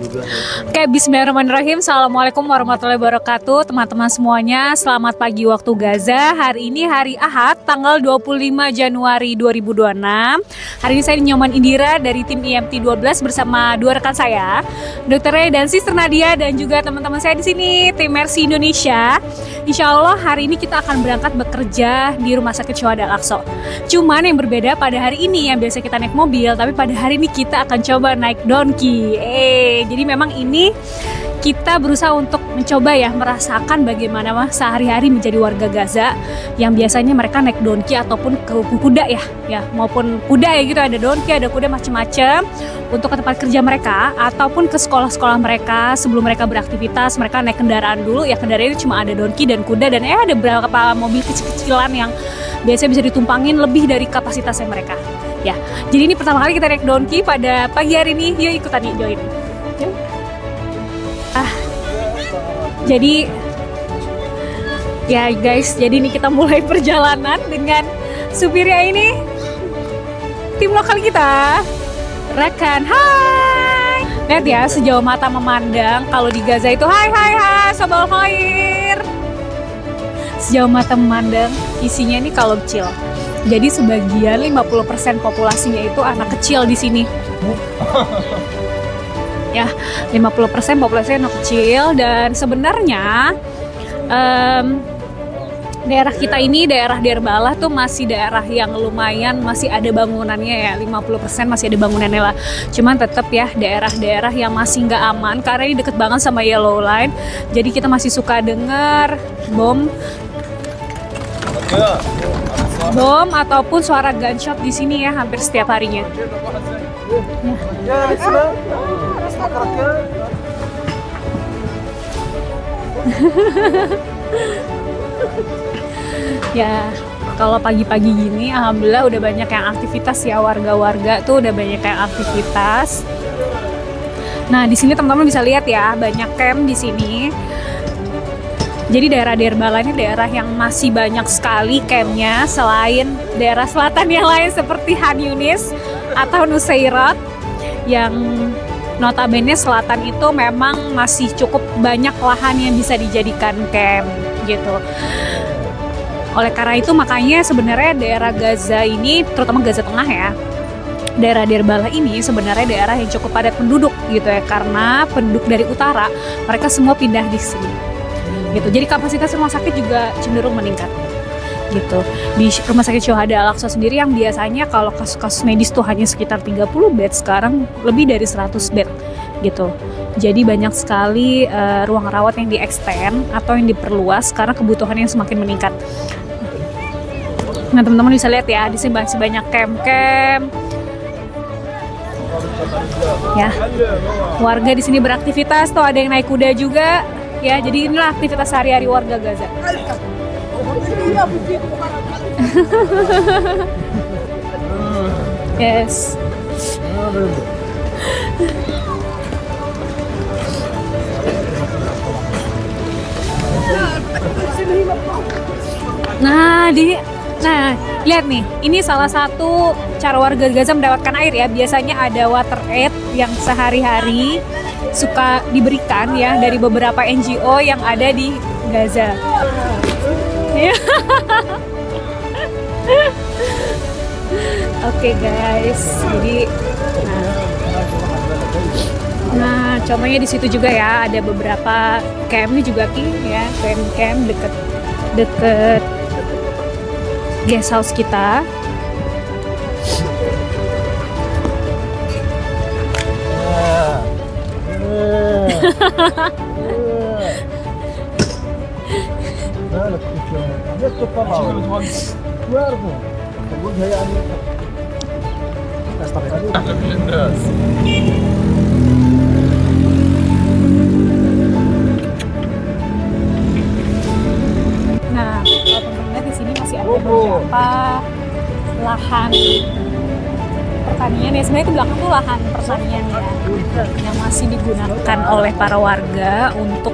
Oke, bismillahirrahmanirrahim. Assalamualaikum warahmatullahi wabarakatuh. Teman-teman semuanya, selamat pagi waktu Gaza. Hari ini hari Ahad, tanggal 25 Januari 2026. Hari ini saya Nyoman Indira dari tim IMT 12 bersama dua rekan saya, Dr. Ray dan Sister Nadia, dan juga teman-teman saya di sini, tim Mercy Indonesia. Insya Allah hari ini kita akan berangkat bekerja di Rumah Sakit Syuhada Al-Aqsa. Cuman yang berbeda pada hari ini, yang biasa kita naik mobil, tapi pada hari ini kita akan coba naik donkey. Jadi memang ini kita berusaha untuk mencoba ya merasakan bagaimana sehari-hari menjadi warga Gaza yang biasanya mereka naik donkey ataupun ke kuda ya maupun kuda ya gitu, ada donkey, ada kuda macam-macam untuk ke tempat kerja mereka ataupun ke sekolah-sekolah mereka. Sebelum mereka beraktivitas mereka naik kendaraan dulu ya, kendaraan itu cuma ada donkey dan kuda dan ada beberapa mobil kecil-kecilan yang biasanya bisa ditumpangin lebih dari kapasitasnya mereka ya. Jadi ini pertama kali kita naik donkey pada pagi hari ini. Yuk ikutan nih, join. Jadi ya guys, jadi ini kita mulai perjalanan dengan supirnya ini tim lokal kita, rekan. Hai, lihat ya sejauh mata memandang kalau di Gaza itu hai sabal khair. Sejauh mata memandang isinya ini kalau kecil. Jadi sebagian 50% populasinya itu anak kecil di sini. Ya, 50% populasi anak kecil. Dan sebenarnya daerah kita ini, daerah Deir Balah tuh masih daerah yang lumayan masih ada bangunannya ya, 50% masih ada bangunannya lah. Cuman tetap ya daerah-daerah yang masih nggak aman karena ini deket banget sama Yellow Line. Jadi kita masih suka dengar bom ataupun suara gunshot di sini ya hampir setiap harinya. Ya, kalau pagi-pagi gini alhamdulillah udah banyak yang aktivitas ya, warga-warga tuh udah banyak yang aktivitas. Nah, di sini teman-teman bisa lihat ya, banyak camp di sini. Jadi daerah Deir Balah ini daerah yang masih banyak sekali campnya selain daerah selatan yang lain seperti Han Yunis atau Nusairat, yang notabene selatan itu memang masih cukup banyak lahan yang bisa dijadikan camp gitu. Oleh karena itu makanya sebenarnya daerah Gaza ini, terutama Gaza Tengah ya, daerah Deir Balah ini sebenarnya daerah yang cukup padat penduduk gitu ya, karena penduduk dari utara mereka semua pindah di sini gitu. Jadi kapasitas rumah sakit juga cenderung meningkat gitu. Di Rumah Sakit Syuhada Al-Aqsa sendiri yang biasanya kalau kasus-kasus medis tuh hanya sekitar 30 bed, sekarang lebih dari 100 bed gitu. Jadi banyak sekali ruang rawat yang di-extend atau yang diperluas karena kebutuhan yang semakin meningkat. Nah, teman-teman bisa lihat ya, di sini masih banyak camp-camp. Ya. Warga di sini beraktivitas, tuh ada yang naik kuda juga. Ya, jadi inilah aktivitas sehari-hari warga Gaza. Yes. Nah, lihat nih, ini salah satu cara warga Gaza mendapatkan air ya. Biasanya ada water aid yang sehari-hari suka diberikan ya dari beberapa NGO yang ada di Gaza. Oke guys, jadi nah contohnya di situ juga ya ada beberapa camp nih juga ya, camp deket guest house kita. Nah, kalau teman-teman di sini masih ada beberapa lahan pertanian ya. Sebenarnya di belakang tuh lahan pertanian ya, yang masih digunakan oleh para warga untuk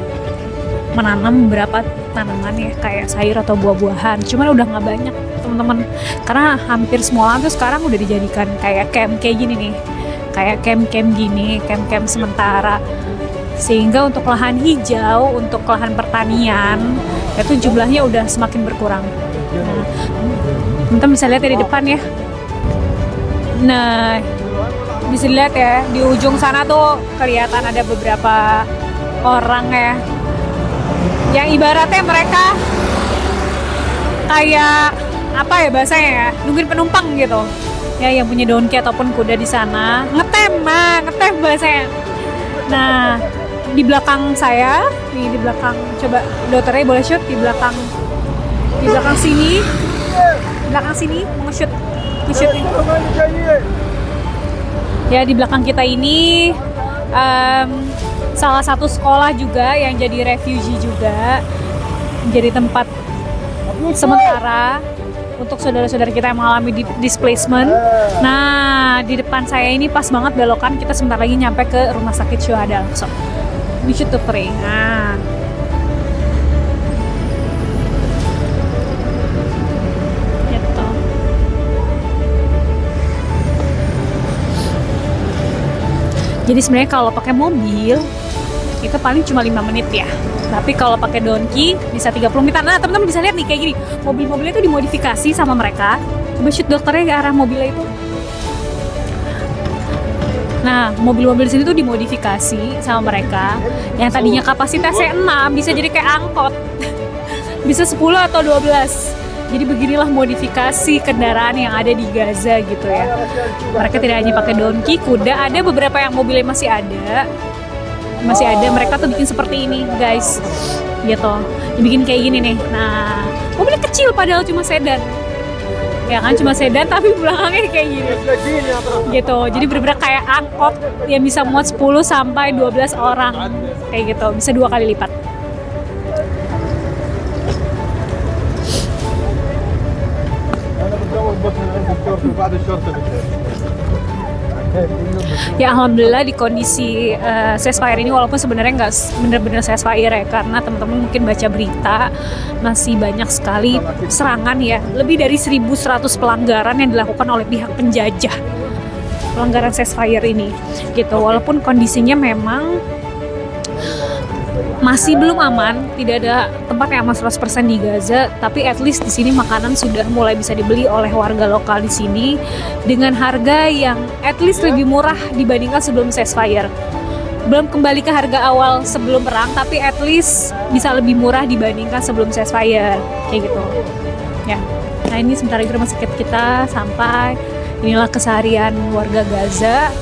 menanam beberapa tanaman ya, kayak sayur atau buah-buahan. Cuman udah nggak banyak teman-teman, karena hampir semua lahan tuh sekarang udah dijadikan kayak camp kayak gini nih. kayak camp-camp gini, camp-camp sementara. Sehingga untuk lahan hijau, untuk lahan pertanian itu jumlahnya udah semakin berkurang. Nah, teman-teman bisa lihat ya di depan ya. Nah, bisa lihat ya di ujung sana tuh kelihatan ada beberapa orang ya, yang ibaratnya mereka kayak apa ya bahasanya ya, nungguin penumpang gitu ya, yang punya donkey ataupun kuda di sana ngetem bahasanya. Nah, di belakang saya nih, di belakang, coba dokternya boleh shoot di belakang sini, mau nge-shoot nih. Ya, di belakang kita ini salah satu sekolah juga yang jadi refugee juga, jadi tempat sementara untuk saudara-saudara kita yang mengalami displacement. Nah, di depan saya ini pas banget belokan, kita sebentar lagi nyampe ke Rumah Sakit Syuhada Al-Aqsa. We should to pray. Nah, gitu. Jadi sebenarnya kalau pakai mobil itu paling cuma 5 menit ya. Tapi kalau pakai donkey bisa 30 menit. Nah, teman-teman bisa lihat nih kayak gini. Mobil-mobilnya itu dimodifikasi sama mereka. Coba shoot dokternya ke arah mobilnya itu. Nah, mobil-mobil di sini tuh dimodifikasi sama mereka. Yang tadinya kapasitasnya 6 bisa jadi kayak angkot. Bisa 10 atau 12. Jadi beginilah modifikasi kendaraan yang ada di Gaza gitu ya. Mereka tidak hanya pakai donkey, kuda, ada beberapa yang mobilnya masih ada, mereka tuh bikin seperti ini guys, gitu, dibikin kayak gini nih. Nah, mobilnya kecil padahal cuma sedan, ya kan, cuma sedan tapi belakangnya kayak gini, gitu. Jadi bener-bener kayak angkot yang bisa muat 10 sampai 12 orang, kayak gitu, bisa 2 kali lipat. Ya alhamdulillah di kondisi ceasefire ini, walaupun sebenarnya nggak benar-benar ceasefire ya, karena teman-teman mungkin baca berita masih banyak sekali serangan ya, lebih dari 1.100 pelanggaran yang dilakukan oleh pihak penjajah, pelanggaran ceasefire ini gitu. Walaupun kondisinya memang masih belum aman, tidak ada tempat yang aman 100% di Gaza, tapi at least di sini makanan sudah mulai bisa dibeli oleh warga lokal di sini dengan harga yang at least lebih murah dibandingkan sebelum ceasefire. Belum kembali ke harga awal sebelum perang, tapi at least bisa lebih murah dibandingkan sebelum ceasefire, kayak gitu. Ya. Nah, ini sebentar lagi rumah sakit kita sampai. Inilah keseharian warga Gaza.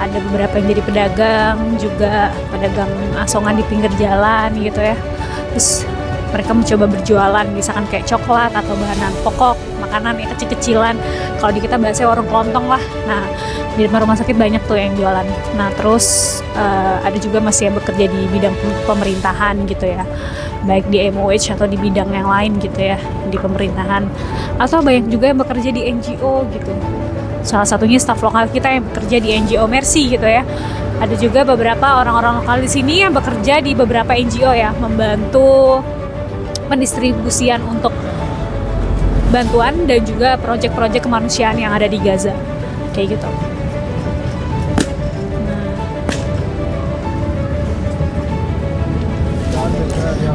Ada beberapa yang jadi pedagang juga, pedagang asongan di pinggir jalan gitu ya. Terus mereka mencoba berjualan misalkan kayak coklat atau bahan pokok, makanan yang kecil-kecilan. Kalau di kita bahasanya warung kelontong lah. Nah, di rumah sakit banyak tuh yang jualan. Nah, terus ada juga masih yang bekerja di bidang pemerintahan gitu ya, baik di MOH atau di bidang yang lain gitu ya, di pemerintahan. Atau banyak juga yang bekerja di NGO gitu. Salah satunya staf lokal kita yang bekerja di NGO Mercy gitu ya. Ada juga beberapa orang-orang lokal di sini yang bekerja di beberapa NGO ya, membantu pendistribusian untuk bantuan dan juga proyek-proyek kemanusiaan yang ada di Gaza, kayak gitu.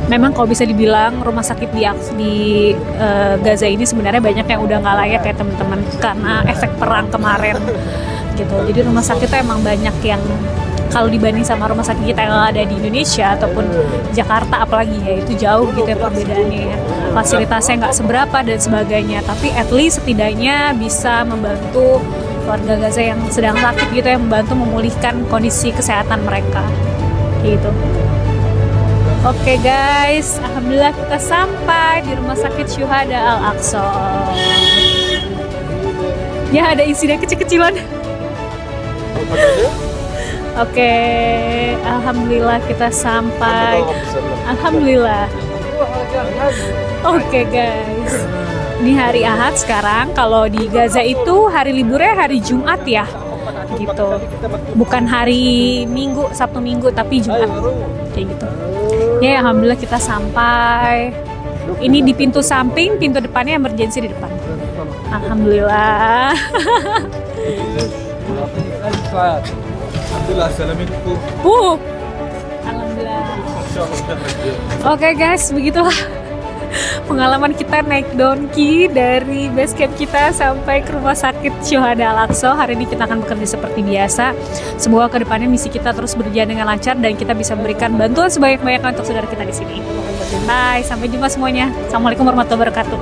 Memang kalau bisa dibilang rumah sakit di Gaza ini sebenarnya banyak yang udah nggak layak ya teman-teman, karena efek perang kemarin gitu. Jadi rumah sakit tuh emang banyak yang kalau dibanding sama rumah sakit kita yang ada di Indonesia ataupun Jakarta apalagi ya, itu jauh gitu ya perbedaannya ya. Fasilitasnya nggak seberapa dan sebagainya, tapi at least setidaknya bisa membantu warga Gaza yang sedang sakit gitu ya, membantu memulihkan kondisi kesehatan mereka gitu. Oke guys, alhamdulillah kita sampai di Rumah Sakit Syuhada Al-Aqsa. Ya, ada insiden kecil-kecilan. Oke, alhamdulillah kita sampai. Alhamdulillah. Oke guys, ini hari Ahad sekarang. Kalau di Gaza itu hari liburnya hari Jumat ya, gitu. Bukan hari Minggu, Sabtu Minggu, tapi Jumat, kayak gitu. Ya, alhamdulillah kita sampai. Ini di pintu samping, pintu depannya emergency di depan. Alhamdulillah. Alhamdulillah, assalamualaikum. Alhamdulillah. Oke guys, begitulah pengalaman kita naik donki dari base camp kita sampai ke rumah sakit Syuhada Al-Aqsa. Hari ini kita akan bekerja seperti biasa. Semoga kedepannya misi kita terus berjalan dengan lancar dan kita bisa memberikan bantuan sebanyak-banyaknya untuk saudara kita di sini. Bye, sampai jumpa semuanya. Assalamualaikum warahmatullahi wabarakatuh.